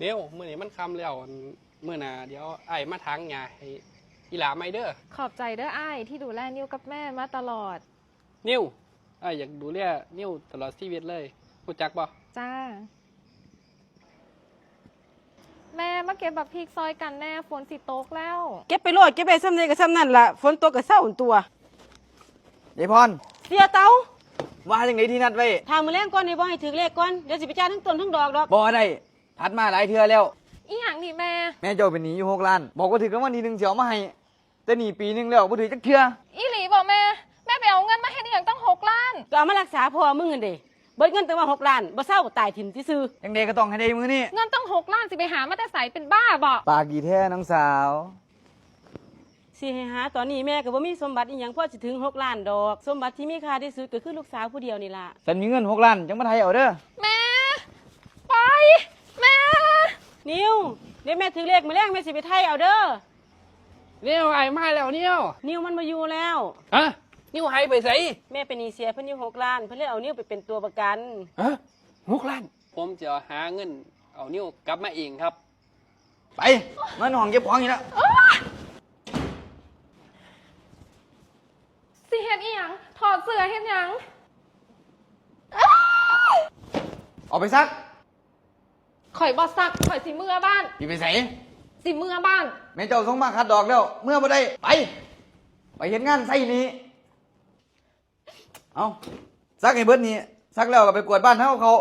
เดี๋ยวมื้อนี้มันค่ำแล้วมื้อหน้าเดี๋ยวไอ้มาถางหญ้าให้อีหลาใหม่เด้อขอบใจเด้ออ้ายที่ดูแลนิ้วกับแม่มาตลอดนิวไอ้อยากดูแลนิวตลอดชีวิตเลยรู้จักบ่จ้าแม่มาเก็บบักพริกซอยกันแน่ฝนสิตกแล้ว เก็บไปโลดเก็บไปซ้ำใดก็ซ้ำนั่นล่ะฝนตกก็เศร้าตัวย ายพร เสียเตา ว่าจังไดที่นัดไว้ ทางมื้อแรงก่อนนี่บ่ให้ถึงเลขก่อนเดี๋ยวสิไปจ่ายทั้งต้นทั้งดอกดอก บ่ได้พัดมาหลายเทื่อแล้ว อีหยังนี่แม่ แม่เจ้าเป็นหนี้อยู่6 ล้าน บอกว่าถือกันวันที่1สิเอามาให้แต่หนี้ปีนึงแล้วบ่ถือจักเทื่อ อีหลีบอกแม่แม่ไปเอาเงินมาให้นี่อย่างตั้ง6 ล้านก็เอามารักษาพ่อมึงนั่นเด้เบิดเงินตั้งว่า6 ล้านบ่เศร้าก็ตายถิ่มซื่อ จังไดก็ต้องให้ได้มื้อนี้ เงินตั้ง6 ล้านสิไปหามาแต่ใสเป็นบ้าบอก ปากกี่แท้น้องสาว ๆสิให้หาตอนนี้แม่ก็บ่มีสมบัติอีหยังพอสิถึง6 ล้านดอกสมบัติที่มีค่าที่สุดก็คือลูกสาวผู้เดียวนี่ล่ะ ฉันมีเงิน6 ล้านจังมาไทยเอาเด้อ แม่ไปแม่ นิวเดี๋ยวแม่ถึงเลขมื้อแรงแม่สิไปไทยเอาเด้อ นิวไอ้มาแล้วนิว นิวมันบ่อยู่แล้ว ฮะนิวหายไปไส แม่เป็นหนี้เสียเพิ่นอยู่6 ล้านเพิ่นเลยเอานิวไปเป็นตัวประกัน ฮะ6 ล้านผมจะหาเงินเอานิวกลับมาเองครับ ไปเงินห้องเก็บของนี่ละ สิเฮ็ดอีหยังถอดเสื้อเฮ็ดหยัง ออกไปซัก ข่อยบ่ซักข่อยสิเมื่อบ้าน สิไปไส สิเมื่อบ้าน แม่เจ้าส่งมาคัดดอกแล้วเมื่อบ่ได้ไปเฮ็ดงานไสนี้เอาซักให้เบิดนี่ซักแล้วก็ไปกวาดบ้านเฮาเขา